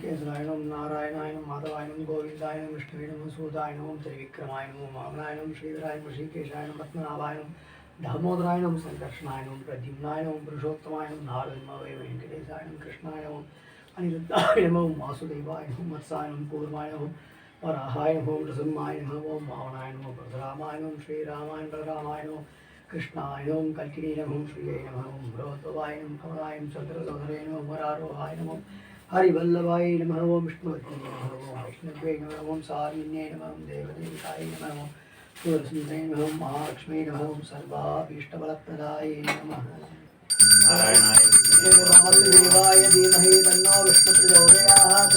ऋषिकेशाय नमः नारायणाय नमः माधवाय नमः गोविंदाय नमः विष्णुवे नमः सूदाय नमः त्रिविक्रमाय नमः वामनाय नमः श्रीधराय नमः ऋषिकेशाय नमः पद्मनाभाय नमः दामोदराय नमः संकर्षणाय नमः प्रद्युम्नाय नमः पुरुषोत्तमाय नमः नारदमवे वेंकटेशाय नमः कृष्णाय नमः अनिरुद्धाय नमः वासुदेवाय नमः मत्साय नमः पूर्वाय नमः वराहाय नमः नृसिंहाय नमः ओम वामनाय नमः परशुरामाय नमः श्रीरामाय बलरामाय नमः कृष्णाय नमः कल्किनी नमः श्रीये नमः ओम बृहद्भवाय नमः कमलाय नमः चंद्रसोदरे नमः वरारोहाय नमः हरिवल्लभाय नमः ओम विष्णुवत्यै नमः ओम वैष्णवे नमः ओम सारिण्ये नमः ओम देवदेविकाय नमः ओम सूरसुन्दरे नमः ओम महालक्ष्मी नमः ओम सर्वाभीष्टफलप्रदाय नमः वासुदेवाय धीमहि तन्नो विष्णुः प्रचोदयात्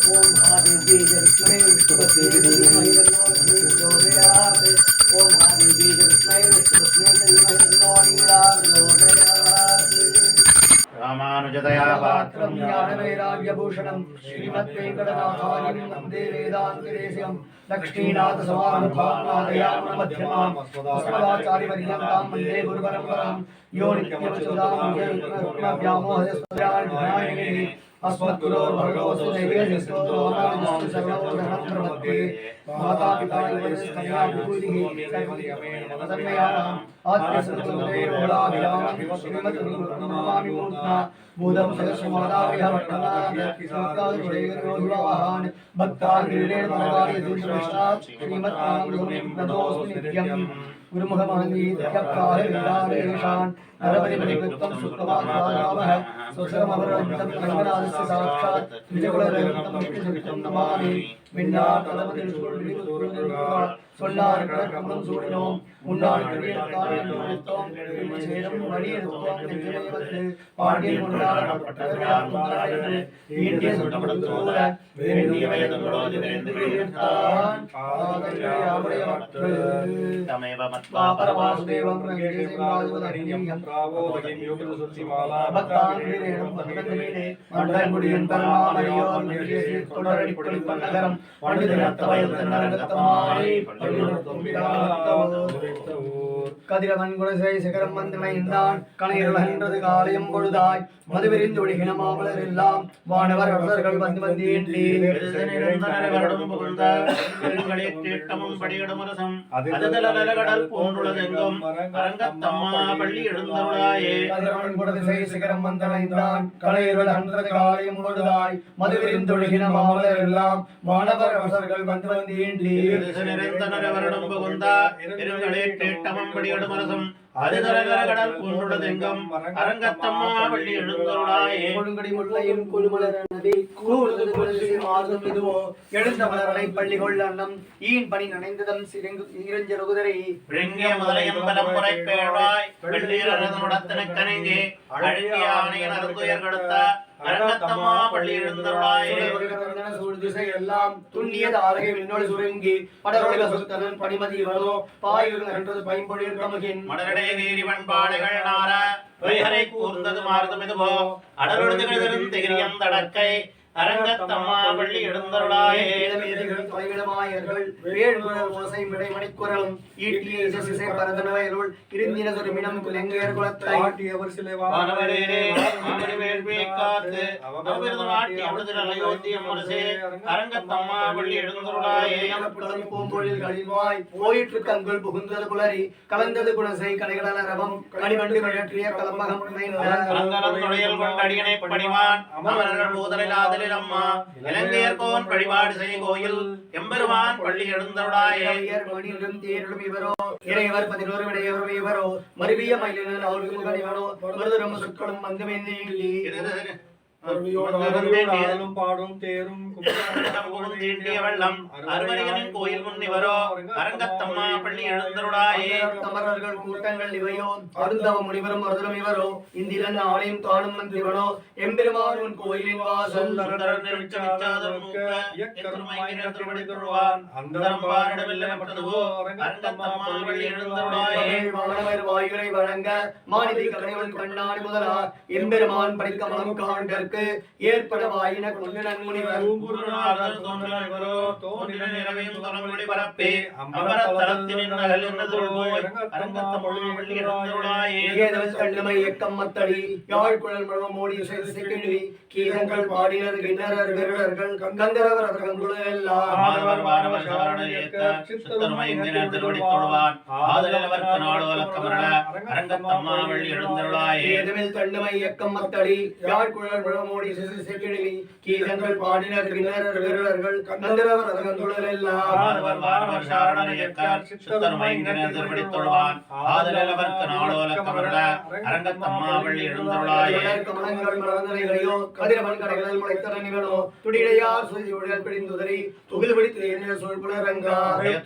ओम महादेवी च विद्महे विष्णुपत्न्यै धीमहि तन्नो लक्ष्मी प्रचोदयात् ओम महादेवी च विद्महे विष्णुपत्न्यै धीमहि तन्नो नीला प्रचोदयात् रामानुजदया पात्रं ज्ञानवैराग्यभूषणं श्रीमद्वेङ्कटनाथार्यं वन्दे वेदान्तदेशिकं लक्ष्मीनाथसमारम्भां अस्मदाचार्यपर्यन्तां वन्दे गुरुपरम्परां यो नित्यमच्युतामोहयस्पदाय अस्मद्गुरोर्भगवतो दैवस्य रामानुजस्य शरणं प्रपद्ये माता पिता युवस्तनया विभूतिः सर्वदिगमेन आद्यसंतुदेवोलाभिराम श्रीमद्गुरुर्नमामि मूर्ध्ना भूतं सहस्रमादाव्यहट्टनाद्यकिसाकारुडेगरोहिवाहान् भक्ताङ्गिरेण मनकार्यदुष्टात् श्रीमद्रामगुरुं नित्यं गुरुमुखमाङ्गीत्यप्राहेशान् नरपरिपरिकृतं सुप्तमात्मारामः स्वशरमवरन्तं रङ्गनाथस्य साक्षात् विजयकुलरङ्गं विष्णुचित्तं नमामि சொல்லார்கடம் சூடினோம் முன்னாள் கிரியத்தாம் சேரும் வழியெடுத்தோம் நெஞ்சமேவத்து பாண்டியன் கொண்டாடப்பட்டவர்களாம் கொண்டாடினது ஈண்டிய சுட்டப்படுத்தோல வேண்டிய வயதங்களோடு வேண்டுகிறான் ஆதரையாமுடையவற்று தமேவ மத்வா பரமாசுதேவம் ரங்கேசிவாஜுவதரியம் பிராவோயம் யோகித சுத்திமாலா பக்தாங்கிரேணம் பகவந்தமீனே மண்டங்குடியன் பரமாமரியோர் நிர்கேசி தொடரடிப்பொழி பன்னகரம் பண்டிதனத்த வயது நரகத்தமாய் கதிரவன் குலசிறை சிகரம் வந்தனைந்தான் கணையருளகின்றது காலையும் பொழுதாய் மதுவிரிந்து ஒழிகின மாமலர் எல்லாம் வானவர் அரசர்கள் வந்து வந்தேண்டி சிகரம் வந்தனைந்தான் கணையருளகின்றது காலையும் பொழுதாய் மதுவிரிந்து ஒழிகின மாமலர் எல்லாம் வானவர் அரசர்கள் வந்து வந்தேண்டி கடல் போன்றுள்ளதெங்கும் அரங்கத்தம்மா பள்ளி எழுந்தருளாயே கொடுங்கடி முல்லையின் குழுமலர் நதி கூறுது குலசி மாதம் இதுவோ எழுந்த மலரனை பள்ளி கொள்ளன்னம் ஈன் பணி நனைந்ததம் இறஞ்ச குதிரை விழுங்கிய முதலையம் பலமுறை பேழ்வாய் வெள்ளீரனுடத்தன கனங்கே அழகிய ஆணையன் அருந்துயர் கடுத்த அரங்கத்தம்மா பள்ளி எழுந்தருளாயே சூழ் திசை எல்லாம் துண்ணியது ஆரகை விண்ணோடு சுருங்கி படரோட சுத்தனன் பணிமதி வரோ பாயுடன் என்றது பைம்பொழில் கமகின் மடரடே நீரிவன் பாடைகள் நார வைகரை கூர்ந்தது மாறுதம் இதுவோ அடலொழுதுகளிரும் திகிரியம் தடக்கை அரங்கத்தம்மா பள்ளி எழுந்தருளாயே தொலைவிடமாயர்கள் வேள்முழல் ஓசை மிடைமணிக்குரலும் ஈட்டிய இசை பரதனவயலுள் இருந்தின சொருமினம் குலங்கையர் குலத்தை ஆட்டியவர் சிலைவா வானவரே மாமணி வேள்வியை காத்து அவரது ஆட்டி அவரது அயோத்தியம் அரசே அரங்கத்தம்மா பள்ளி எழுந்தருளாயே பூம்பொழில் கழிவாய் போயிற்று கங்குள் புகுந்தது புலரி கலந்தது குணசை கடைகள ரவம் கனிவண்டு கழற்றிய கலம்பகம் தொடையல் கொண்டடியனை பணிவான் அமரர்கள் பூதலில் அம்மா இலங்கையர்கோன் வழிபாடு செய்ய கோயில் எம்பெருமான் பள்ளி எழுந்தருளாயே இவரோ இறைவர் 11 விடையவர் இவரோ மருவிய மயிலினர் அவர்கள் கனிவனோ மருதரம சொற்களும் மந்தமேந்தி பாடும் தேரும் வெள்ளம் அருமரிகனின் கோயில் முன்னிவரோ அரங்கத்தம்மா பள்ளி எழுந்தருளாயே தமரர்கள் கூட்டங்கள் இவையோ அருந்தவ முனிவரும் மருதரும் இவரோ இந்திரன் ஆலயம் தானும் மந்திவனோ எம்பெருமான் உன் கோயிலின் வாசல் வாயுரை வழங்க மாநிதி கணைவன் கண்ணாடி முதலா எம்பெருமான் படிக்க மனம் காண்க நமக்கு ஏற்பட வாயின கொண்டு நன்முனிவர் குருநாதர் தோன்றினர்களோ தோன்றின நிறவையும் தொடங்குடி பரப்பே அமரத்தலத்தின் நகல் என்னதொருவோய் அரங்கத்தமிழ் வள்ளி எழுந்தருளாயே ஏதவல் தண்டுமை எக்கம் மத்தடி யாழ்குழல் மழம் மோடி செக்கிழி கீதங்கள் பாடினர் கிண்ணறர் கருடர்கள் கந்தரவர் அவர்கள் எல்லாம் ஆதவர் வானவர் சவரணர் ஏத்த சித்தருமையினர் திருவடி தொழுவான் ஆதலவர்க்கு நாடு வழக்கமரள அரங்கத்தம்மா வள்ளி எழுந்தருளாயே ஏதவில் தண்டுமை எக்கம் மத்தடி யாழ்குழல் மழம் மோடி செக்கிழி கீதங்கள் பாடினர் கிண்ணறர் கருடர்கள் கந்தரவர் அவர்கள் எல்லாம் ஆதவர் வானவர் சவரணர் ஏத்த சித்தருமையினர் திருவடி தொழுவான் ஆதலவர்க்கு நாடு வழக்கமரள அரங்கத்தம்மா வள்ளி எழுந்தருளாயே கமலங்கள் மலர்ந்தலைகளையோ கதிரவன் கடைகளில் முளைத்தன நிகழோ துடிடையார் சுதி உடல் பிடிந்துதறி துகில் பிடித்து சொல்புலரங்கா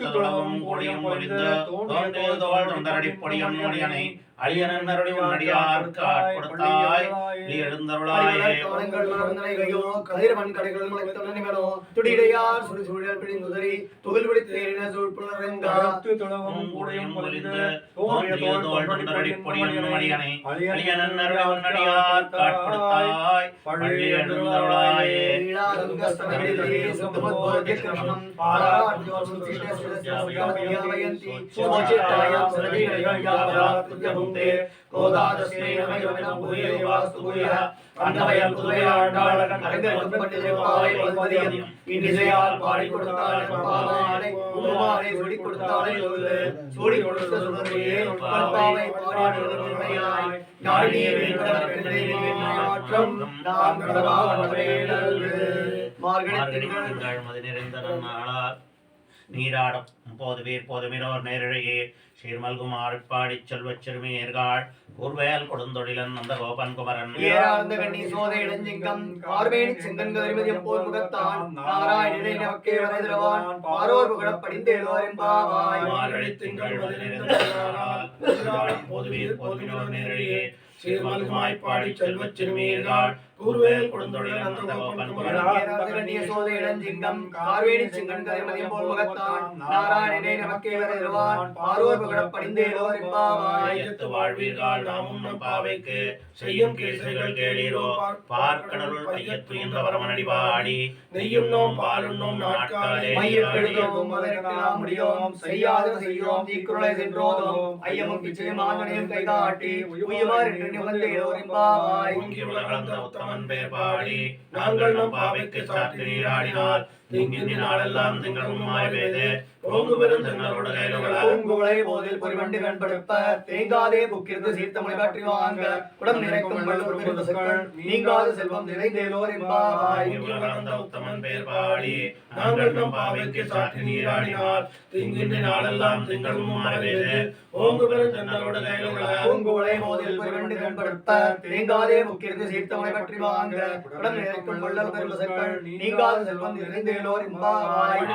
துளவும் கூடியும் ஒளிந்து தோன்றிய தோள் தொண்டரடி பொடியும் மொழியனை அழியனன் அருளியும் அடியார்க்கு ஆட்கொடுத்தாய் நீ எழுந்தருளாயே கமலங்கள் மலர்ந்தலைகளையோ கதிரவன் கடைகளில் முளைத்தன நிகழோ துடிடையார் சுதி உடல் பிடிந்துதறி துகில் பிடித்து சொல்புலரங்கா துளவும் கூடியும் ஒளிந்து தோன்றிய தோள் தொண்டரடி பொடியும் மொழியனை அழியனன் அருளியும் அடியார்க்கு ஆட்கொடுத்தாய் பள்ளி எழுந்தருளாயே பாடி கொடுத்தாள் சூடி கொடுத்த நீராடும் போதுமீர் நேரிழையே சீர்மல்கும் ஆழ்பாடி செல்வச் சிறுமியர்கள் கூர்வேல் கொடுந்தொழிலன் அந்த கோபன் குமரன் ஏராளந்த கண்ணி சோதை இளஞ்சிங்கம் பார்வேணி செங்கன் கதிர்மதியம் போர் முகத்தான் நாராயணனை நமக்கே வரைதிரவான் பாரோர் புகழப் படிந்தேலோர் எம்பாவாய் மார்கழி திங்கள் போதுமீர் நேரிழையே சீர்மல்குமாய் பாடி செல்வச் சிறுமியர்கள் கூர்வேல் கொடுந்தொழிலன் அந்த கோபன் குமரன் சோதை இளஞ்சிங்கம் பார்வேணி செங்கன் கதிர்மதியம் போர் முகத்தான் நாராயணனை நமக்கே வரைதிரவான் பாரோர் புகழப் படிந்தேலோர் எம்பாவாய் வாழ்வீர்கள் நாமும் நம் பாவைக்கு செய்யும் கேசைகள் கேளீரோ பார்க்கடலுள் ஐயத்து என்ற வரமனடி பாடி நெய்யும் நோம் பாலும் நோம் நாட்காலே மையெழுதோம் மதற்கெல்லாம் முடியோம் செய்யாத செய்யோம் தீக்குறளை சென்றோதோம் ஐயமும் பிச்சைமாங்கனையும் கைகாட்டி உயமாறு நிகழ்ந்தேலோர் எம்பாவாய் ஓங்கி உலகளந்த உத்தமன் பெயர் பாடி நாங்கள் நம் பாவைக்கு சாற்றி நீராடினால் திங்கின் நாளெல்லாம் திங்களும் மாய்வேது ஓங்கு பெரும் தென்னரோடு கைலுகளா பூங்குவளை போதில் பொறிவண்டு கண்படுப்ப தேங்காதே புக்கிருந்து சீர்த்தமலை காற்றி வாங்க உடம் நிறைக்கும் வள்ளுவர் நீங்காத செல்வம் நிறைந்தேலோர் எம்பாவாய் உலகளந்த உத்தமன் பெயர் பாடி நாங்கள் நம் பாவைக்கு சாற்றி நீராடினால் திங்கின் நாளெல்லாம் திங்களும் மாய்வேது ஓங்கு பெரும் தென்னரோடு கைலுகளா பூங்குவளை போதில் பொறிவண்டு கண்படுப்ப தேங்காதே புக்கிருந்து சீர்த்தமலை காற்றி வாங்க உடம் நிறைக்கும் வள்ளுவர் நீங்காத செல்வம் நிறைந்தேலோர் எம்பாவாய்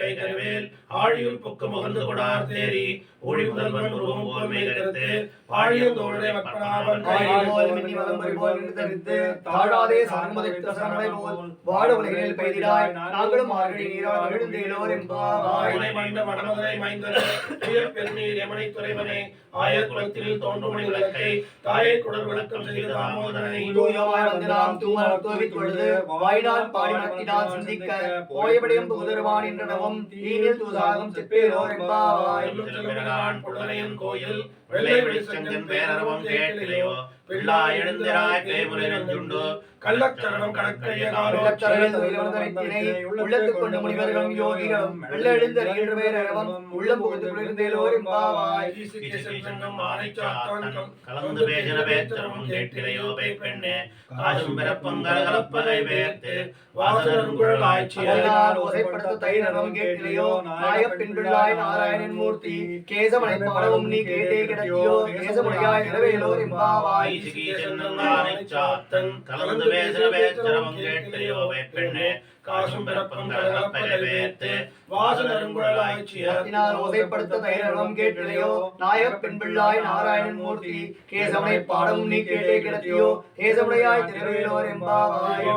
கை கருவேல் ஆழியுள் புக்கு முகந்து கொடார் தேரி ஒளி முதல்வன் உருவம் போல் மேகரித்து பாழியந்தோழரை வற்பனாவன் போல் மின்னி வலம்பரி போல் நிறுத்தரித்து தாழாதே சார்மதித்த சரணை போல் வாட உலகினில் பெய்திடாய் நாங்களும் மார்கழி நீரால் மகிழ்ந்தேலோர் எம்பாவாய் மண்ட மடமதுரை மைந்தரே உயர் பெருநீர் யமனை துறைவனே ஆயர் குலத்தில் தோன்றும் மணி விளக்கை தாயை குடல் விளக்கம் செய்த தாமோதரனை தூயமாய் வந்து நாம் தூமலர் தோவித் தொழுது வாயினால் பாடி மத்தினால் சிந்திக்க போயபடியும் புகுதருவான் என்றனவும் தீனில் தூதாகும் செப்பேலோர் எம்பாவாய் புலனையும் கோயில் வெள்ளை வெளிச்செங்கன் பேரரவம் கேட்டிலையோ பிள்ளா எழுந்திராய் பேமுறை நெஞ்சுண்டு கள்ளச்சரணம் கணக்கைய உள்ளச்சரவில் தொழிலவர்தரித்தினை உள்ளத்துக் கொண்ட முனிவர்களும் யோகிகளும் வெள்ள எழுந்தறிகின்ற பேரரவம் உள்ளம் புகுந்து குளிர்ந்தேலோர் எம்பாவாய் கலந்து பேசின பேச்சரமும் கேட்டிலையோ பை பெண்ணே காசும் பிறப்பங்கள் கலப்பகை வேர்த்து வாசனருங்குழல் ஆய்ச்சி அதனால் ஓசைப்படுத்த தைரவம் கேட்டிலையோ நாயப் பின்பிள்ளாய் நாராயணன் மூர்த்தி கேசமனை பாடவும் நீ கேட்டே கிடத்தியோ கேசமுனையாய் நிறவேலோர் எம்பாவாய் கலந்து பேசின பேச்சரமும் கேட்டிலையோ பை பெண்ணே காசும் பிறப்பும் கலகலப்ப கைவேத்து வாசு நறுங்குழலாய்ச்சியர் கத்தினால் ஓசைப்படுத்த தைரவம் கேட்டிலையோ நாயப் பெண் பிள்ளாய் நாராயணன் மூர்த்தி கேசவனை பாடமும் நீ கேட்டே கிடத்தியோ கேசவனையாய் திருவேலோர் எம்பாவாய்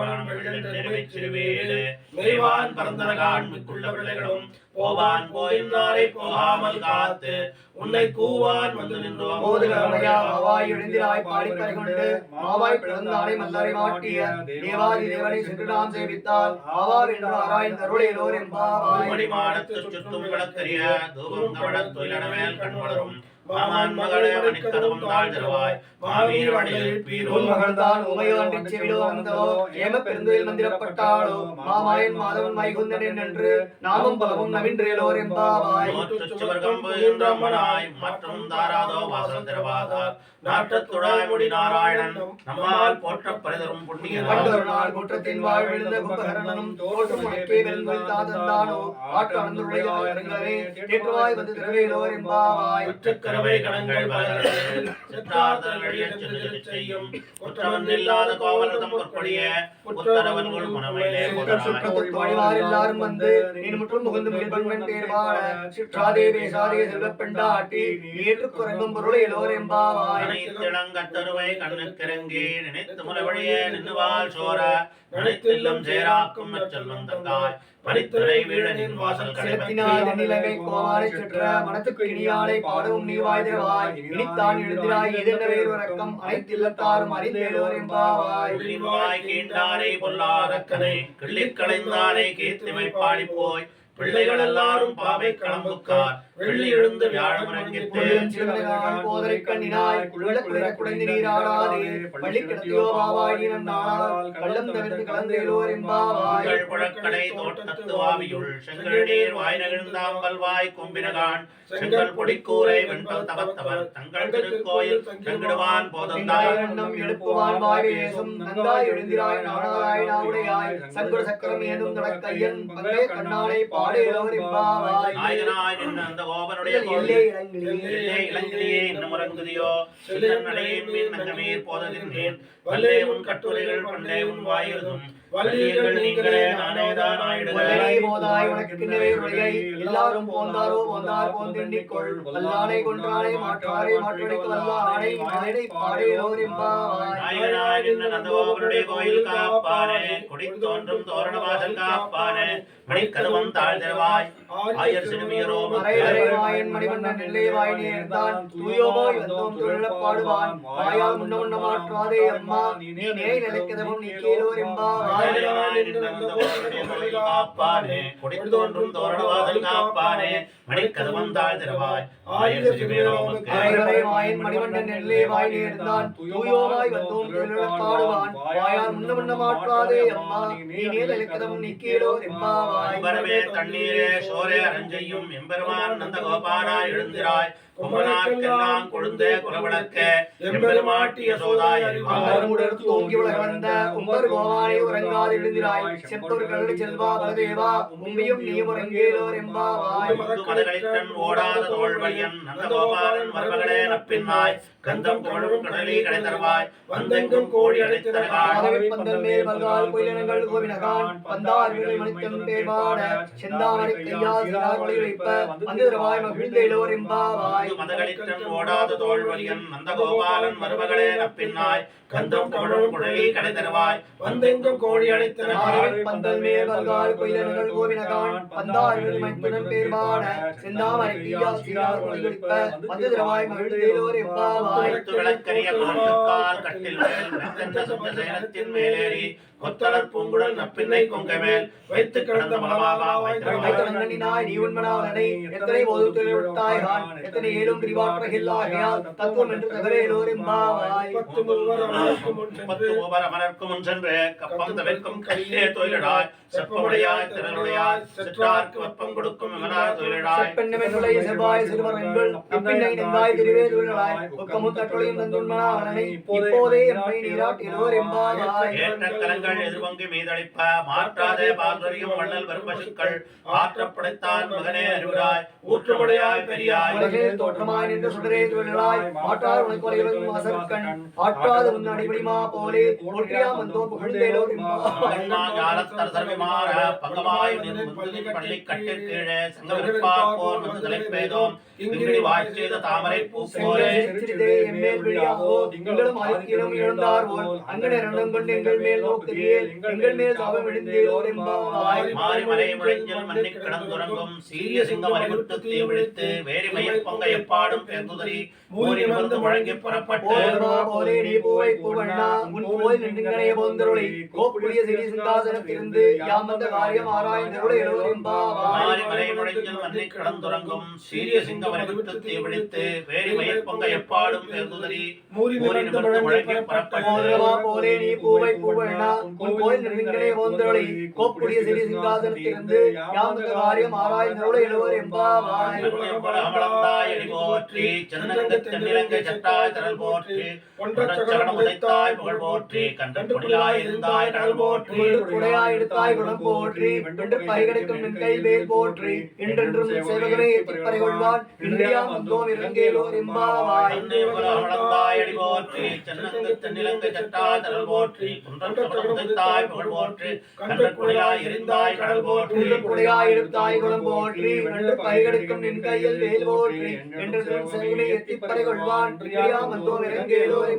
மெய்வான் பரந்தனகான் மிக்குள்ள பிள்ளைகளும் போவான் போயின்னாரை போகாமல் காத்து உன்னை கூவான் வந்து நின்றோம் போதுகரமையா மாவாய் எழுந்திராய் பாடிப்பறை கொண்டு மாவாய் பிறந்தானை மல்லரை மாட்டிய தேவாதி தேவனை சென்று நாம் சேவித்தால் ஆவார் என்று ஆராய்ந்து அருளேலோர் எம்பாவாய் மணிமாடத்து சுற்றும் விளக்கரிய தூபம் கவடத் தொழிலனமேல் கண் வளரும் மாமான் மகளே மணிக்கதவும் தாழ் தருவாய் மாவீர் வழியில் பீரோல் மகள்தான் உமையோன் செவிலோ வந்தோ ஏம பெருந்துயில் மந்திரப்பட்டாளோ மாமாயன் மாதவன் வைகுந்தன் என்று நாமும் பலவும் நவின்றேலோர் எம்பாவாய் நோற்றுச்சுவர்கம்புகின்றம்மனாய் மற்றும் தாராதோ வாசல் திரவாதார் நாட்டத்துடாய் முடி நாராயணன் நம்மால் போற்றப் பரிதரும் புண்ணியனார் பண்டொரு நாள் குற்றத்தின் வாழ்விழுந்த கும்பகரணனும் தோற்றும் உனக்கே வெல்வல் தாதந்தானோ ஆற்று அனந்துள்ளையாய் தேற்றுவாய் வந்து திருவேலோர் எம்பாவாய் கரவை கணங்கள் பலர்கள் சித்தார்த்தங்களில் சென்று செய்யும் குற்றவன் இல்லாத கோவலதம் பொற்படிய உத்தரவன்கள் முனமையிலே சுற்றத்துக்கு எல்லாரும் வந்து நீ முற்றும் புகுந்து மேல்பண்மன் தேர்வாட சிற்றாதே பேசாதே செல்வப்பெண்டாட்டி ஏற்றுக் குறைவும் பொருளை எல்லோர் எம்பாவாய் நினைத்திளங்கத்தருவை கண்ணுக்கிறங்கி நினைத்து முறைவழியே நின்றுவாள் சோர நினைத்தில்லும் சேராக்கும் நற்செல்வம் தங்காய் பரித்துறை வீழனின் வாசல் செலுத்தினார் நிலைமை கோமாரை சுற்ற மனத்துக்கு இனியானை பாடவும் நீ வாய்தவாய் இனித்தான் எழுந்திராய் இதென்ன வேறு ரக்கம் அனைத்தில்லத்தாரும் அறிந்தேலோர் எம்பாவாய் வாய் கீண்டானை பொல்லாரக்கனை கிள்ளிக் களைந்தானை கீர்த்திமை பாடி போய் பிள்ளைகள் எல்லாரும் பாவை களம்புக்கார் வெள்ளி எழுந்து வியாழமரங்கிட்டு போதரை கண்ணினாய் குடைந்து நீராடாதே பள்ளி கிடத்தியோ பாவாய் நீ நன்னாள் கள்ளம் தவிர்த்து கலந்தேலோர் எம்பாவாய் புழக்கடை தோட்டத்து வாவியுள் செங்கல் நீர் வாய் நெகிழ்ந்தாம்பல் வாய் கும்பினகான் செங்கல் பொடிக்கூரை வெண்பல் தவத்தவர் தங்கள் திருக்கோயில் செங்கிடுவான் போதந்தாய் எண்ணம் எழுப்புவான் வாய் பேசும் நந்தாய் எழுந்திராய் நாடாய் நாவுடையாய் சங்குர சக்கரம் ஏதும் தடக்கையன் பங்கே கண்ணானை பாடேலோர் எம்பாவாய் நாயகனாய் நின்ற அந்த கோபனுடைய எல்லே கோயில் இளங்கிலே இளங்கிலேயே இன்னும் உறங்குதியோ செல்லன் நடையின் மீன் நங்கமீர் போதகின்றேன் வல்லே உன் கட்டுரைகள் பண்டே உன் வாயிருதும் வல்லியர்கள் நீங்களே நானேதான் ஆயிடுகிறேன் போதாய் உனக்கு நிறைவுடையை எல்லாரும் போந்தாரோ போந்தார் போந்தெண்ணிக்கொள் வல்லானை கொன்றானை மாற்றாரை மாற்றடிக்கு வல்லானை மாயனை பாடேலோர் எம்பாவாய் நாயகனாய் நின்ற அந்த கோபனுடைய கோயில் காப்பானே கொடி தோன்றும் தோரண வாசல் காப்பானே மணிக்கதவம் தாழ் தருவாய் ஆயர் சிறுமியரோ மறைவரை மாயன் மணிவண்ணன் நெல்லை வாய் நேர்ந்தான் தூயோமாய் வந்தோம் தொழிலப் பாடுவான் வாயால் முன்ன முன்ன மாற்றாதே அம்மா நீ நேய் நிலைக்கதவும் நீக்கேலோர் எம்பாவாய் நாயகனாய் நின்ற அந்த கோபனுடைய கோயில் காப்பானே கொடி தோன்றும் தோரண வாசல் காப்பானே மணிக்கதவம் தாழ் தருவாய் ஆயர் சிறுமியரோ மறைவரை மாயன் மணிவண்ணன் நெல்லை வாய் நேர்ந்தான் தூயோமாய் வந்தோம் தொழிலப் பாடுவான் வாயால் முன்ன முன்ன மாற்றாதே அம்மா நீ நேய் நிலைக்கதவும் நீக்கேலோர் எம்பாவாய் வரவே தண்ணீரே சோரே அரஞ்செய்யும் எம்பெருமான் நந்த கோபாராய் எழுந்திராய் கும்பனார்க்கெல்லாம் கொழுந்தே குலவிளக்கே எம்பெருமாட்டி யசோதாய் அறிவாய் அருமுடர் தூங்கி உலக வந்த உம்பர் கோவானை உறங்காது எழுந்திராய் செப்பர் கருடு செல்வா பலதேவா உம்பியும் நீ உறங்கேலோர் எம்பாவாய் மதகளித்தன் ஓடாத தோல்வழியன் நந்த கோபாலன் மருமகளே நப்பின்னாய் கந்தம் கொழும் கடலி கடை தருவாய் வந்தெங்கும் கோடி அடைத்தரகாய் பந்தல் மேல் பல்கால் கோயிலனங்கள் கோவினகான் பந்தார் வீடு மணித்தம் பேர்பாட செந்தாமரை கையா சிறார் வழி வைப்ப வந்திரவாய் மகிழ்ந்தேலோர் எம்பாவாய் மதகளித்தன் ஓடாத தோல்வழியன் நந்த கோபாலன் மருமகளே நப்பின்னாய் கந்தம் கொழும் குழலி கடை தருவாய் வந்தெங்கும் கோடி அடைத்தரகாய் பந்தல் மேல் பல்கால் கோயிலனங்கள் கோவினகான் பந்தார் வீடு மணித்தம் பேர்பாட செந்தாமரை கையா சிறார் வழி வைப்ப வந்திரவாய் மகிழ்ந்தேலோர் எம்பாவாய் விளக்கரிய காட்டுக்கால் கட்டில் மேல் மெத்தென்ற சப்த சேனத்தின் மேலேறி கொத்தலர் பூங்குழல் நப்பின்னை கொங்கை மேல் வைத்து கிடந்த மலபாபாய் நாய் நீ உண்மனாளனை எத்தனை போது தொழில்விட்டாய்கான் எத்தனை ஏலும் பிரிவாற்றகில்லாகையால் தத்துவம் என்று தகவேலோர் எம்பாவாய் பத்து ஓபர மலர்க்கு முன் சென்று கப்பம் தவிர்க்கும் கையிலே தொழிலடாய் செப்பமுடையாய் திறனுடையாய் சிற்றார்க்கு வெப்பம் கொடுக்கும் இவனார் தொழிலடாய் செப்பெண்ணமென்றுடைய செவ்வாய் சிறுவரங்கள் நப்பின்னை நெந்தாய் திருவே தொழிலாய் ஒக்கமும் தட்டொழியும் தந்துண்மனாளனை இப்போதே எம்மை நீராட்டிலோர் எம்பாவாய் ஏற்ற கலங்கள் எதிர்வங்கி மீதளிப்ப மாற்றாதே பால்வரியும் வள்ளல் வரும் பசுக்கள் ஆற்றப்படைத்தான் மகனே அறிவுராய் ஊற்றமுடையாய் பெரியாய் உலகில் தோற்றமாய் நின்ற சுடரே தொழிலாய் மாற்றார் உனக்கு வரையிலும் வாசற்கண் ஆட்டாத உன் அடிபடிமா போலே போற்றியாம் வந்தோம் புகழ்ந்தேலோ ஞானத்தர் சர்வமார பங்கமாய் பள்ளி கட்டிற் கீழே சங்கவிற்பார் போர் வந்து தலைப்பேதோம் இங்கிடி வாய்ச்செய்த தாமரை பூப்போரே எம்மேல் விழியாகோ திங்களும் ஆதிக்கிலும் இழந்தார் போல் அங்கன இரண்டும் கொண்டு எங்கள் மேல் நோக்குதியேல் எங்கள் மேல் சாபம் விழுந்தேலோர் எம்பாவாய் மாறி மலை முழங்கில் மன்னிக் கிடந்துறங்கும் சீரிய சிங்கம் அறிவுட்டு தீ விழித்து வேரி மயில் பொங்க எப்பாடும் பேர்ந்துதறி மூறி நிமிர்ந்து முழங்கி புறப்பட்டு போலே நீ பூவை பூவண்ணா உன் கோயில் நின்றுங்கனே போந்தருளை கோப்புடைய சிறி சிங்காசனத்திலிருந்து யாம் வந்த காரியம் ஆராய்ந்தருளை எல்லோர் எம்பாவாய் மாறி மலை முழங்கில் மன்னிக் கிடந்துறங்கும் சீரிய சிங்கம் அறிவுட்டு தீ விழித்து வேரி மயில் பொங்க எப்பாடும் பேர்ந்துதறி மூறி நிமிர்ந்து முழங்கி புறப்பட்டு போலே நீ பூவை பூவண்ணா உன் கோயில் நின்றுங்கனே போந்தருளை கோப்புடைய சிறி சிங்காசனத்திலிருந்து யாம் வந்த காரியம் ஆராய்ந்தருளை எல்லோர் எம்பாவாய் அமலந்தாய் போற்றி சென்னங்க தென்னிலங்கை சட்டாய் திரள் போற்றி ஒன்றச்சகடம் உதைத்தாய் புகழ் போற்றி கண்டன் குடிலாய் இருந்தாய் கடல் போற்றி குடையாய் எடுத்தாய் குணம் போற்றி வென்று பரிகடைக்கும் நின் கைவேல் போற்றி என்றென்றும் சேவகமே எத்திப்பறை கொள்வான் இன்றியாம் வந்தோம் இறங்கேலோர் எம்பாவாய் அமலந்தாய் போற்றி சென்னங்க தென்னிலங்கை சட்டாய் திரள் போற்றி ஒன்றச்சகடம் உதைத்தாய் புகழ் போற்றி கண்டன் குடிலாய் இருந்தாய் கடல் போற்றி குடையாய் எடுத்தாய் குணம் போற்றி வென்று பரிகடைக்கும் நின் கையில் வேல் போற்றி என்றென்றும் சேவகமே எத்திப்பறை கொள்வான் இன்றியாம் வந்தோம் இறங்கேலோர்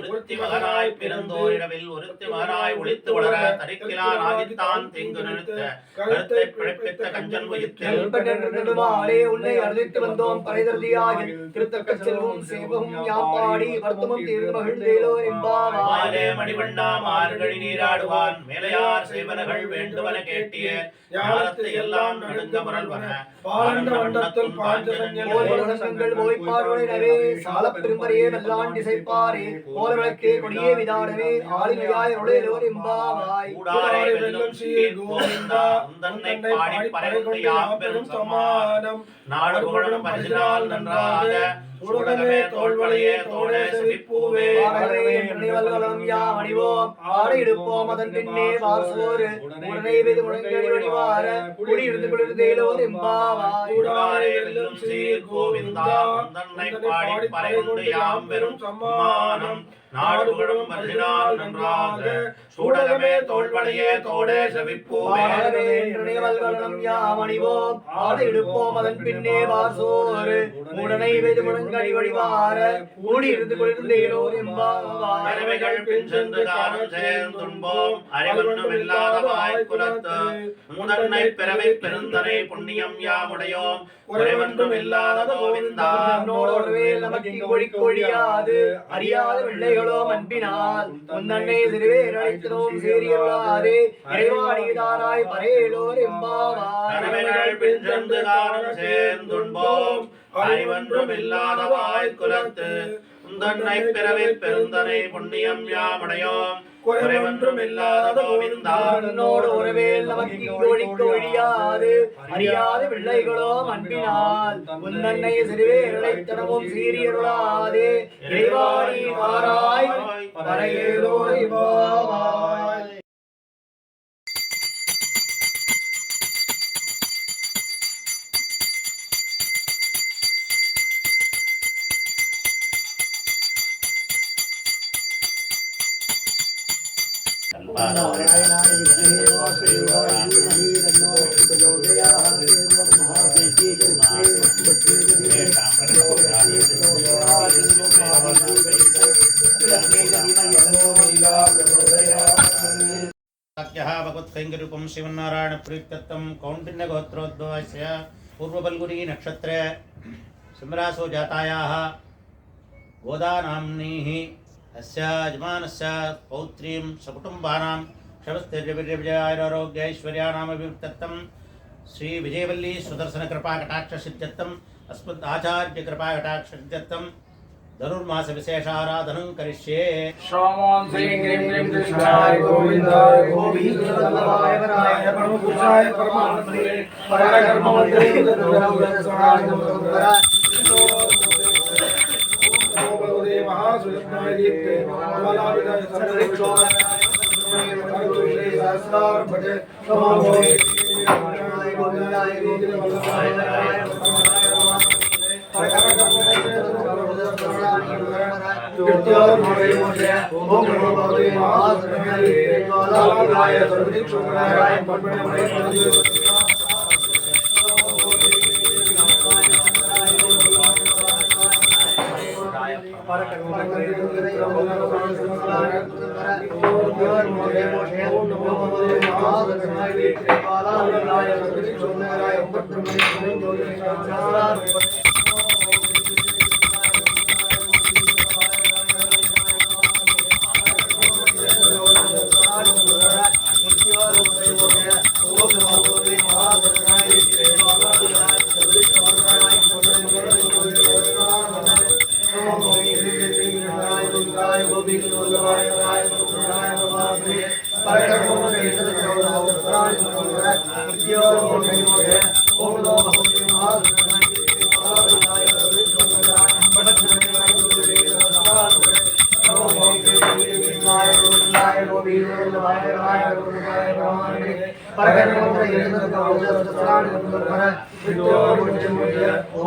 ஒருத்தி மகனாய் பிறந்தோர் இரவில் ஒருத்தி மகனாய் ஒளித்து வளர தரிக்கிலான் ஆகித்தான் தீங்கு நிறுத்த கருத்தை பிழைப்பித்த கஞ்சன் வயிற்றில் உன்னை அறிவித்து வந்தோம் பரைதர்தியாக திருத்தக்க செல்வம் சேவகம் யாப்பாடி வர்த்தமும் தீர்ந்து மகிழ்ந்தேலோர் எம்பாவாய் மணிவண்ணா மார்கழி நீராடுவான் மேலையார் சேவனகள் வேண்டுவன கேட்டிய ஞானத்தை எல்லாம் நடுங்க முரல்வன பாண்ட வண்டத்துள் பாஞ்சசங்கள் போய்ப்பாடுடனவே சாலப் பெரும்பரையே வல்லான் திசைப்பாரே போல விளக்கே கொடியே விதானவே ஆளுமையாய் உடையலோர் எம்பாவாய் கூடாரை வெல்லும் சீர் கோவிந்தா உந்தன்னை பாடி பறைகொண்டு யாம் பெரும் சம்மானம் நாடு புகழும் பரிசினால் நன்றாக சூடகமே தோள்வளையே தோடே செழிப்பூவே நினைவல்களும் யாம் அணிவோம் ஆடை எடுப்போம் அதன் பின்னே வாசோறு உடனே வெது முழங்கடி வழிவார குடியிருந்து குளிர்ந்தேலோர் எம்பாவாய் கூடாரை வெல்லும் சீர் கோவிந்தா உந்தன்னை பாடி பறைகொண்டு யாம் பெரும் சம்மானம் நாடு புகழும் பரிசினால் நன்றாக சூடகமே தோள்வளையே தோடே செழிப்பூவே நினைவல்களும் யாம் அணிவோம் ஆடை எடுப்போம் அதன் பின்னே வாசோறு உடனே வெது முழங்கடி வழிவார கூடியிருந்து குளிர்ந்தேலோர் எம்பாவாய் பறவைகள் பின் சென்று காலம் சேர்ந்துண்போம் அறிவொன்றும் இல்லாத வாய் குலத்து முந்தன்னை பிறவை பெருந்தனை புண்ணியம் யாமுடையோம் குறைவொன்றும் இல்லாத கோவிந்தா நோடோடவே நமக்கு கொழியாது அறியாத பிள்ளைகளோ அன்பினால் முன்னண்ணே சிறுவேர் அழைத்தனோம் சீரியர்களாரே இறைவாடிதாராய் பறையலோர் எம்பாவாய் பறவைகள் பின் சென்று காலம் சேர்ந்துண்போம் அறிவொன்றும் இல்லாத வாய் குலத்து முந்தன்னை பிறவை பெருந்தனை புண்ணியம் யாமுடையோம் குறைவொன்றும் இல்லாத கோவிந்தா நோடு உறவேல் நமக்கு ஒழியாது அறியாத பிள்ளைகளோ அன்பினால் முன்னண்ணை சிறுவேர் அழைத்தனமும் சீரியர்களாரே இறைவாடி தாராய் பறையலோர் எம்பாவாய் भगवत्कैंकरूपं श्रीमन्नारायण प्रीत्यर्थं कौण्डिन्य गोत्रोद्भवस्य पूर्वफल्गुनी नक्षत्रे सिंहरासो जातायाः गोदानाम्नीः अस्य यजमानस्य पौत्रीं सकुटुम्बानां क्षमस्थिर्यविर्यविजयारोग्यैश्वर्याणामभिवृद्धर्थं श्री विजयवल्ली सुदर्शन कृपा कटाक्ष सिद्ध्यर्थम् अस्मद् आचार्य कृपा कटाक्ष सिद्ध्यर्थं धनुर्मास विशेषाराधनं करिष्ये। श्रावण श्री ग्रीं ग्रीं कृष्णाय गोविंदाय गोविंदवल्लभाय वराय परमपुरुषाय परमात्मने परकर्मवते तद्वरवरस्वराय भगवते महासुरत्नाय दीप्ते महालाविदाय सर्वक्षोणाय सहस्रार भजे समाभवे गोविंदाय गोविंदवल्लभाय वराय परकर्मवते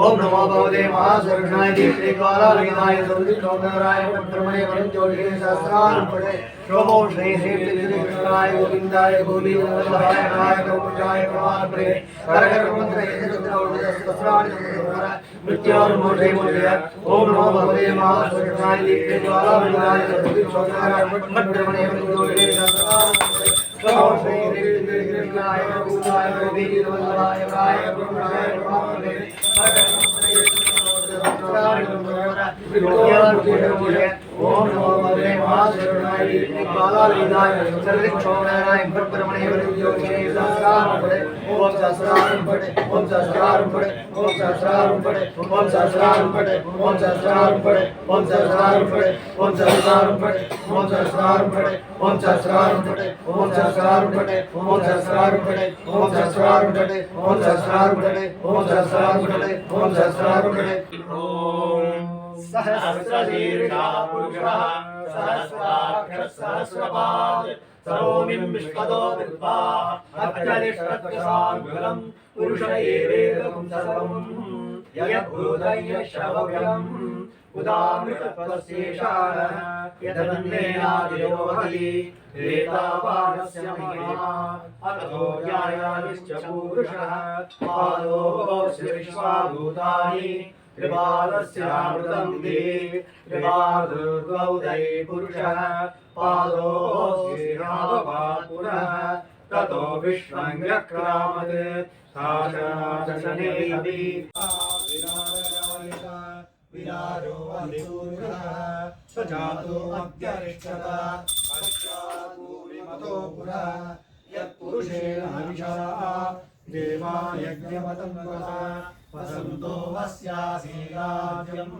ओम नमो भगवते महासर्वनाय दीप्ते कालालिनाय सर्वदिक्पालनाय ब्रह्मणे वरंजोषे सहस्रार्पणे नमो श्री श्री कृष्णाय गोविंदाय गोविंदाय राय गोविंदाय प्रमाणपणे परकर मंत्र सहस्राणि मृत्योर्मोषे मोषे ओम नमो भगवते महासर्वनाय दीप्ते कालालिनाय सर्वदिक्पालनाय ब्रह्मणे वरंजोषे सहस्रार्पणे नमो श्री कृष्णाय गोविंदाय गोविंदाय राय गोविंदाय प्रमाणपणे ओम नमो भगवते महासर्वनाय दीप्ते कालालिनाय सर्वदिक्पालनाय ब्रह्मणे वरंजोषे सहस्रार्पणे ओम सहस्रार्पणे ओम सहस्रार्पणे ओम सहस्रार्पणे ओम सहस्रार्पणे ओम सहस्रार्पणे ओम सहस्रार्पणे ओम सहस्रार्पणे ओम सहस्रार्पणे ओम सहस्रार्पणे ओम सहस्रार्पणे ओम सहस्रार्पणे ओम सहस्रार्पणे ओम सहस्रार्पणे ओम सहस्रार्पणे ओम सहस्रार्पणे सहस्रशीर्षा पुरुषः सहस्राक्षः सहस्रपाद सरोमिं विश्वतो विद्वा अत्यनिष्टत्वसागरं पुरुष एवेदं सर्वं यद्भूतं यश्रवव्यम् उदामृतत्वस्येषाणः यदन्नेनादियो भवति एतावानस्य महिमा अतो ज्ञायानिश्च पुरुषः पादोऽस्य विश्वाभूतानि त्रिपादस्यामृतं दे त्रिपादोदय पुरुषः पादोऽस्यावभात् पुनः ततो विश्वं व्यक्रामत् साशनाशनेऽपि विराजो अधिपुरुषः स जातो अत्यरिष्टः पश्चात् भूमिमतो पुरः यत्पुरुषेण हविषा देवा यज्ञमतन्वः वसन्तो वस्यासीराज्यम्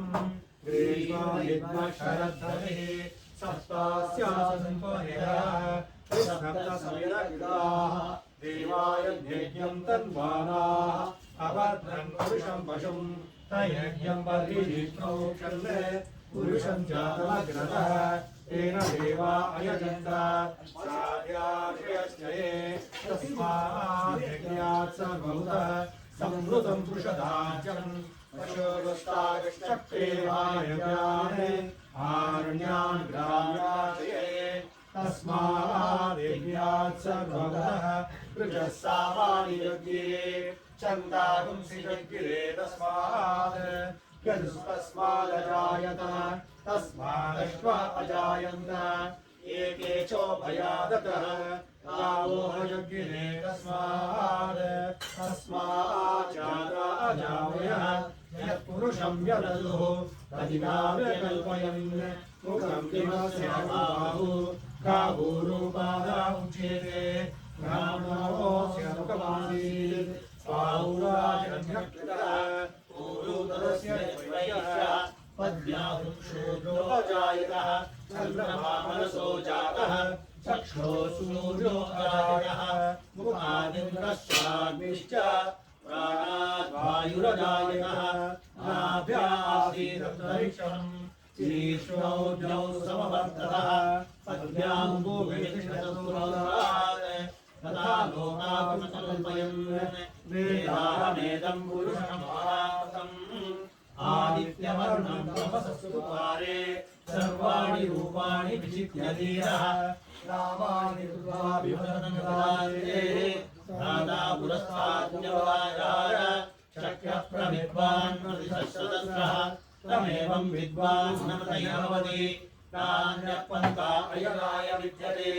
ग्रीष्मयज्ञशरद्धरिः सप्तास्यासम्परिहः सप्तसमिदग्राः देवाय यज्ञं तन्वानाः अभद्रं पुरुषं पशुं तयज्ञं परिजिष्णोक्षन् पुरुषं जातमग्रतः तेन देवा अयजन्त साध्याश्रयश्चये तस्मात् यज्ञात् सर्वभूतः संवृतं पुरुषदाज्यं पशुवस्तागश्चक्रेवायज्ञान् आरण्यान् ग्राम्याचये तस्मात् यज्ञात् सर्वभूतः पृजः सामानि यज्ञे चन्दागुंसि यज्ञे तस्मात् यदुस्तस्मादजायत तस्मादश्वा अजायन्त एके चोभयादतः गावोह यज्ञे तस्मात् जाता अजावयः यत्पुरुषं यदलुः तदिनाव्यकल्पयन् मुखं किमस्य बाहु गावोरूपादा उच्यते ब्राह्मणोऽस्य मुखमासीत् स्वाहुराजन्यकृतः पूर्वोदरस्य वैश्यः पद्म्याहुक्षोभ्यो अजायतः चन्द्रमा मनसो जातः चक्षुः सूर्यो अजायतः मुखादिन्द्रश्चाग्निश्च प्राणाद् वायुरजायतः नाभ्यासीदन्तरिक्षम् शीर्ष्णौ समवर्ततः पद्म्याम्बुविनिष्ठतुरोधात् तथा लोकापमकल्पयन् वेदाहमेदं पुरुषं महातम् आदित्यवर्णं तमसस्तुत्वा सर्वाणि विचित्य धीरः रामानि राधा पुरस्ताद्यवदाचार शक्यः प्रविद्वान् प्रतिशतस्रः तमेवं विद्वान् नमतयवति नान्यपन्था अयनाय विद्यते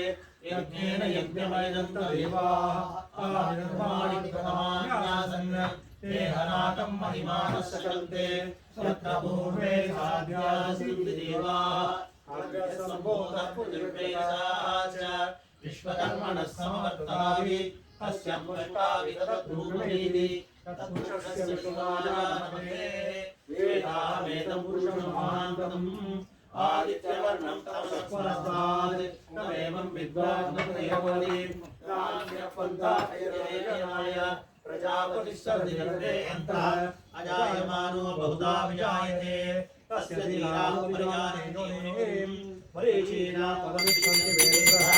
यज्ञेन यज्ञमयजन्त देवाः आनिर्माणि प्रथमान्यासन् ते हनाकं महिमानः सकन्ते तत्र पूर्वे साध्यासन्ति देवाः अग्रसम्भूतः पुनर्वेदाः च विश्वकर्मणः समवर्तावि तस्य पुष्टावि तद्रूपमेति तत्पुरुषस्य विश्वानामते वेदामेतं पुरुषमहान्तम् आदित्यवर्णं तमसस्वरस्तात् तमेवं विद्वान् नमतयवति नान्यपन्थायतेनाय प्रजापतिः सर्वदिगर्भेऽन्तः अजायमानो बहुधा विजायते तस्य धीराः परिजानेन परीचीना पदविच्छन्तिवेदः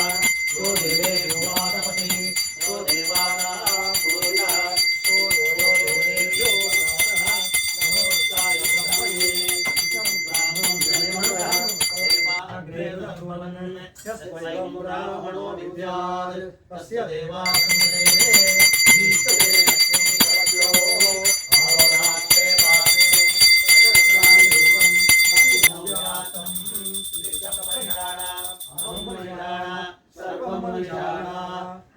यो देवेभ्यो वातपति यो देवानाः पूर्यः यो देवेभ्यो वातः नमोस्ताय ब्रह्मणे नित्यं ब्राह्मणं जनेमनः देवाग्रे धर्मवन् स्वयं ब्राह्मणो विद्यात् तस्य देवासन्देवे भीष्मते लक्ष्मीकरभ्यो अहोरात्रे पादे सकस्राणि रूपम् अतिभव्यातं नित्यपरिहारा अहंपरिहारा सर्वमनुष्याणा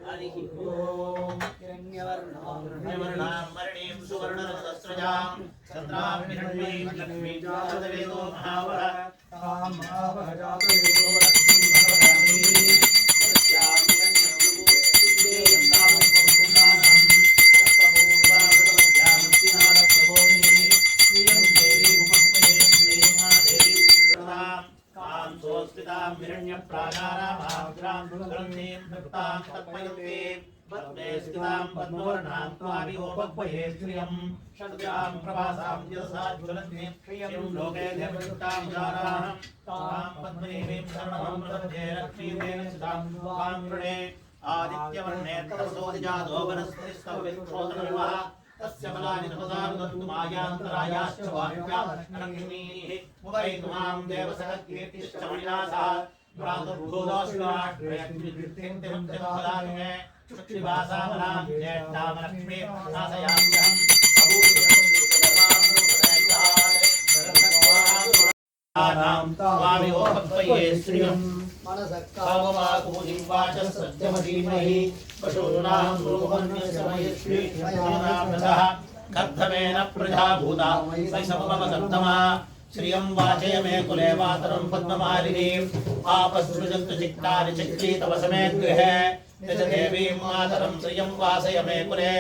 हरिः ओम् हिरण्यवर्णां मरणीं सुवर्णरथस्रजां चन्द्रां हिरण्मयीं लक्ष्मीं जातवेदो महावः तां महावः जातवेदो लक्ष्मीं भगवतामि यस्यां हिरण्यं तां पुरुषाणां अष्टभूपावृतमध्यामस्तिनादप्रभोमिनी श्रियं देवी उपस्मये श्रीमादेवी प्रदां कां सोऽस्मितां हिरण्यप्राकाराभाग्रां ग्रन्थीं भक्तां तत्पयन्तीं पद्मे स्थितां पद्मवर्णां त्वाभिगोपक्वये श्रियं षड्जां प्रभासां यशसा ज्वलन्तीं श्रियं लोके देवयुक्तां उदाराः तां पद्मनीवीं शरणमहं प्रपद्ये लक्ष्मीदेव स्थितां त्वां वृणे आदित्यवर्णे तपसोदिजातो वनस्पतिस्तववित्रोतनर्वः तस्य बलानि तपसानुदन्तु मायान्तरायाश्च वायुव्याः लक्ष्मीः मुवै त्वां देवसहकीर्तिश्च मणिनाथः प्रातुर्भूतोऽस्माट्प्रयत्निर्तिमन्त्रिमपदान्ये चुक्षिवासामलां ज्येष्ठामलक्ष्मीं नाशयाम्यहम् स्वामिगोपक्वये श्रियम् मनसक्कामवाकुमुनिं वाचः सत्यमधीमहि पशूनां रूपन्यस्य मयश्री श्रीनाम्नः कर्धमेन प्रजाभूता वैसममसप्तमा श्रियं वाचय मे कुले मातरं पद्ममालिनीम् आपसृजन्तु चित्तानि चक्री तव समे गृहे निज देवीं मातरं श्रियं वासय मे कुले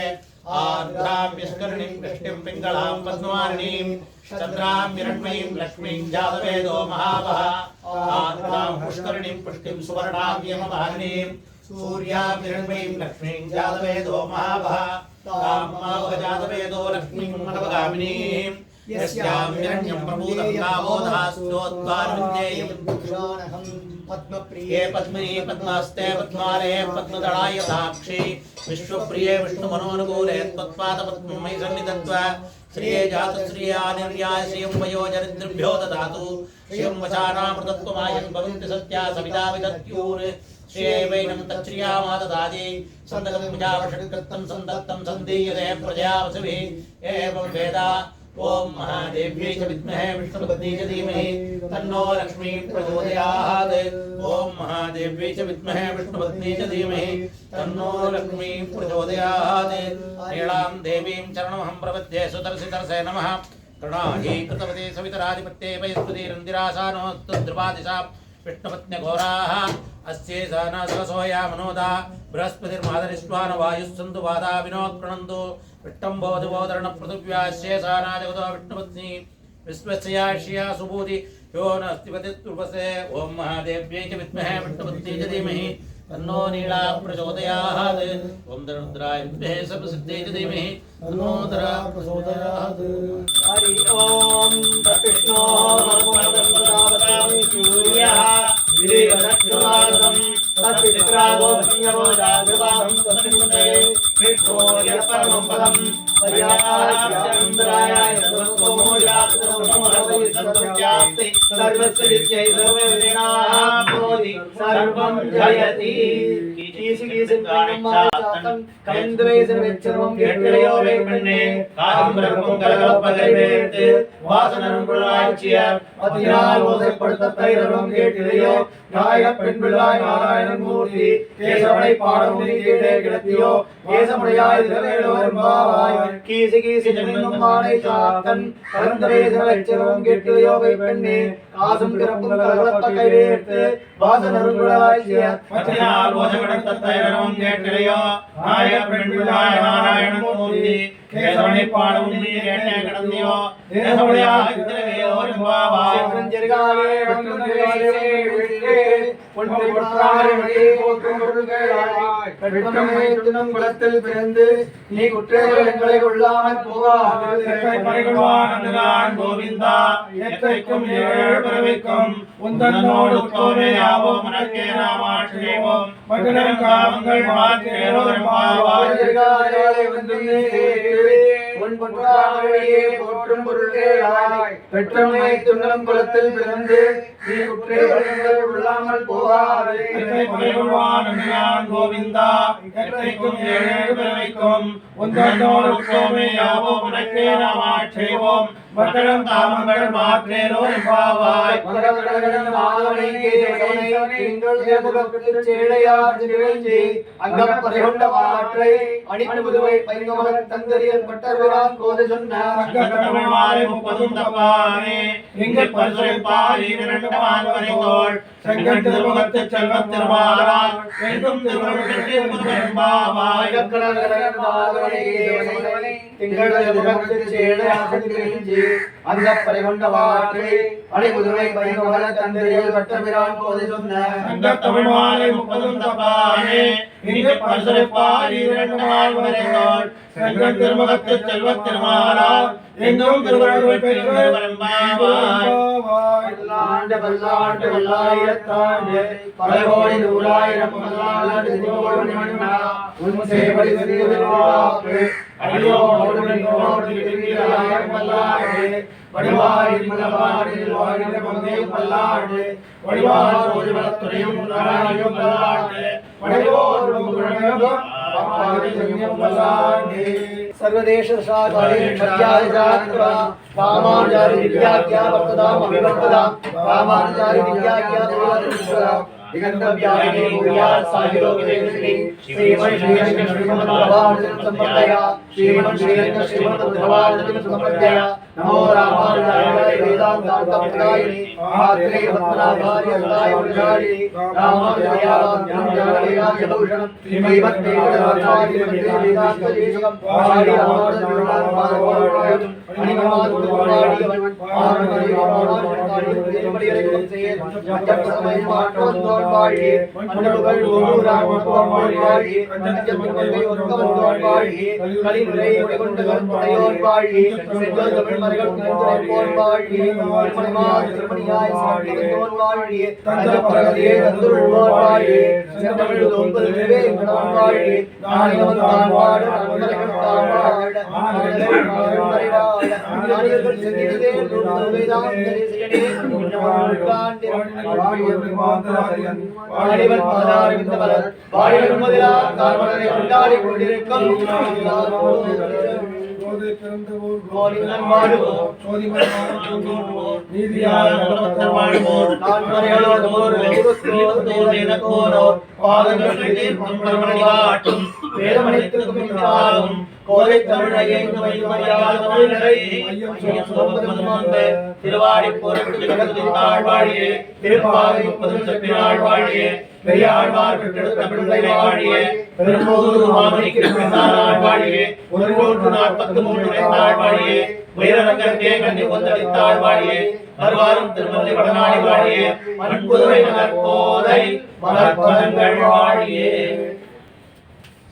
आर्द्रां विष्कर्णीं वृष्टिं पिङ्गलां पद्ममालिनीं चन्द्रां हिरण्मयीं लक्ष्मीं जातवेदो महावः आर्द्रां पुष्करिणीं पुष्टिं सुवर्णां यममालिनीं सूर्यां हिरण्मयीं लक्ष्मीं जातवेदो महावः तां महावः जातवेदो लक्ष्मीं मनवगामिनीं यस्यां हिरण्यं प्रभूतं नामोदहास्तोद्वारविद्येयं पद्मप्रिये पद्मिनी पद्मास्ते पद्मालये पद्मदळायताक्षी विश्वप्रिये विष्णुमनोनुकूले त्वत्पादपद्ममयि सन्निधत्व श्रिये जातश्रियानिर्याय श्रियं वयोजनिद्रिभ्यो ददातु श्रियं वचानामृतत्वमायन् भवन्ति सत्या सविता विदत्यूर् श्रियैवैनं तच्छ्रियामाददाति सन्दतं प्रजावषट्कृतं सन्दत्तं सन्दीयते प्रजावसुभिः एवं वेदा ओम महादेव्यै च विद्महे विष्णुपत्नी च धीमहि तन्नो लक्ष्मी प्रचोदयात् ओम महादेव्यै च विद्महे विष्णुपत्नी च धीमहि तन्नो लक्ष्मी प्रचोदयात् नीलां देवीं चरणमहं प्रपद्ये सुतर्षितर्षे नमः कृणाहि कृतवते सवितराधिपत्ये वयस्पतिरन्दिरासानोऽस्तु ध्रुवादिशा विष्णुपत्न्यघोराः अस्ये साना सरसोया मनोदा बृहस्पतिर्मादरिष्वान वायुस्सन्तु वादा विनोत्प्रणन्तु विट्टम्बोधवोदरण पृथिव्यास्ये साना जगतो विष्णुपत्नी विश्वस्याश्रिया सुबूति यो नास्ति पतिर्वसे ओम महादेव्यै च विद्महे विष्णुपत्नी च धीमहि तन्नो नीला प्रचोदयात् ओम धनुद्राय विद्महे सर्वसिद्ध्यै च धीमहि तन्नो धरा प्रचोदयात् हरि ओम कृष्णो सूर्यः विदेवदक्षिणागतम् तत्पित्रागो भीयवो जागृताहं तस्मिन्ते कृष्णो यत्परमं पदं पर्याप्त्यन्तरायाय सर्वतोमो जागृतमोहरति सर्वस्य विद्यै सर्वविद्यानाप्नोति सर्वं जयति நாராயணமூர்த்தி கேசவனை பாடமுனி கீழே கிடத்தியோ கேசமுடையாய் திரவேலோரும்பாவாய் கீசி கீசி ஜனினும் மானை சாத்தன் கலந்தவேசன வெச்சரவும் கேட்டிலையோ பெண்ணே காசும் பிறப்பும் கலகலப்ப கைவேர்த்து வாசனருங்குழலாய்ச்சிய மத்தினால் ஓசகடத்தத்தைரவும் கேட்டிலையோ நாய பெண்பிள்ளாய் நாராயணமூர்த்தி கேசவனை பாடமுனி கேட்டே கிடந்தியோ கேசமுடையாய் திரவேலோரும்பாவாய் செஞ்சரிகாலே வந்தரிகாலே குளத்தில் பிறந்து நீ குற்றங்களை கொள்ளாமல் போகான் கோவிந்தா எத்தைக்கும் ஏழு பிறவிக்கும் உந்தன்னோடு தோமையாவோம் உனக்கே நாம் ஆட்சேவோம் மகனம் காமங்கள் மாற்றேரோம் போற்றும் பொருள்களாய் பெற்றமை துன்னம் குளத்தில் பிறந்து நீ குற்றங்களை கொள்ளாமல் போகாதே கோவிந்தா எத்தைக்கும் ஏழு பிறவிக்கும் உந்தன்னோடு தோமையாவோம் உனக்கே நாம் ஆட்சேவோம் மக்களும் காமங்கள் மாற்றேரோ பாவாய் அங்கப்பறைகொண்டவாற்றை அணிப்பு புதுவை பைங்கமலர் தந்தரியல் பட்டர்விரான் கோதை சொன்னார் எங்கள் பரிசுரைப்பார் இரண்டு மான்வரை தோள் செங்கல் திருமுகத்து செல்வத் திருமாலால் எங்கும் திருவருள்பாவாய் திங்கள் திருமுகத்து சேழையாசி அங்கப்பறை கொண்டவாற்றை அணிபுதுவை பைங்கமல தந்தரியல் பட்டர்விரான் கோதை சொன்னார் தமிழ் மாலை 30 தப்பானே இங்கு பரிசுரைப்பார் இரண்டு மான்வரை தோள் செங்கல் திருமுகத்து செல்வத் திருமாலால் எங்கும் திருவருள் பெற்று பல்லாண்டு பல்லாண்டு பல்லாயிரத்தாண்டு பல கோடி நூறாயிரம் பல்லாண்டு உன் சேவடி சிறியவிருவாக்கு அடியோடு வடிவாயில் மலபாடில் வாழ்ந்த பந்தே பல்லாண்டு வடிவால் சோதி வளத்துறையும் நாராயணம் பல்லாண்டு வடிவோடு பல்லாண்டு सर्वदेश सागरे मध्याय जात्रा रामानुजारि विद्याज्ञा वर्तदाम अभिवर्तदाम रामानुजारि विद्याज्ञा देवादिश्वरा दिगंतव्यानि भूयात् साहिरोगिदेशि श्रीमन् श्रीरंग श्रीमद्भवार्जन संप्रदया श्रीमन् श्रीरंग श्रीमद्भवार्जन संप्रदया नमो रामानुजाय वेदान्तार्थप्रदायिनि मात्रे पद्मनाभार्य सदाय वृषाणि रामानुजाय भूषणं श्रीमद्देव रामाचार्य वन्दे वेदान्तदेशकं वाणि रामानुजाय கோலை தமிழையை திருவாடி போராடியே திருப்பாவை 30 செப்பினாள் வாழியே பெரியாழ்வார் பெற்றெடுத்த பிள்ளை வாழியே பெரும்போது மாமணிக்கு பிறந்தாள் வாழியே 143 வாழியே உயரங்கற்கே கண்ணி கொந்தளித்தாள் வாழியே வருவாரும் திருமலை வடநாடி வாழியே மண்புதுவை நகர் கோதை மலர்பதங்கள் வாழியே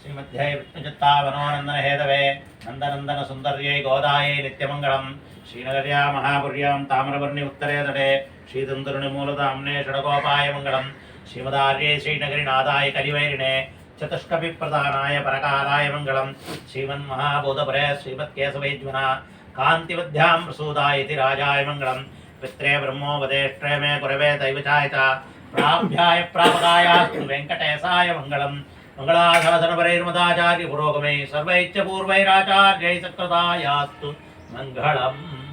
श्रीमध्याय विष्णुचित्तावनोनन्दन हेतवे नन्दनन्दन सुन्दर्यै गोदायै नित्यमङ्गलम् श्रीनगर्या महापुर्यां ताम्रवर्णि उत्तरे तटे श्रीतन्तुरुणि मूलधाम्ने षडकोपाय मङ्गलम् श्रीमदार्ये श्रीनगरीनाथाय कलिवैरिणे चतुष्कविप्रधानाय परकालाय मङ्गलम् श्रीमन्महाबोधपरे श्रीमत्केशवैद्युना कान्तिवद्भ्यां प्रसूदाय इति राजाय मङ्गलम् पित्रे ब्रह्मोपदेष्ट्रे मे कुरवे दैवचाय च प्राभ्याय प्रापकायास्तु वेङ्कटेशाय मङ्गलम् मङ्गलाशासनपरैर्मदाचार्य पुरोगमै सर्वैश्च पूर्वैराचार्यै सकृतायास्तु मङ्गलम्।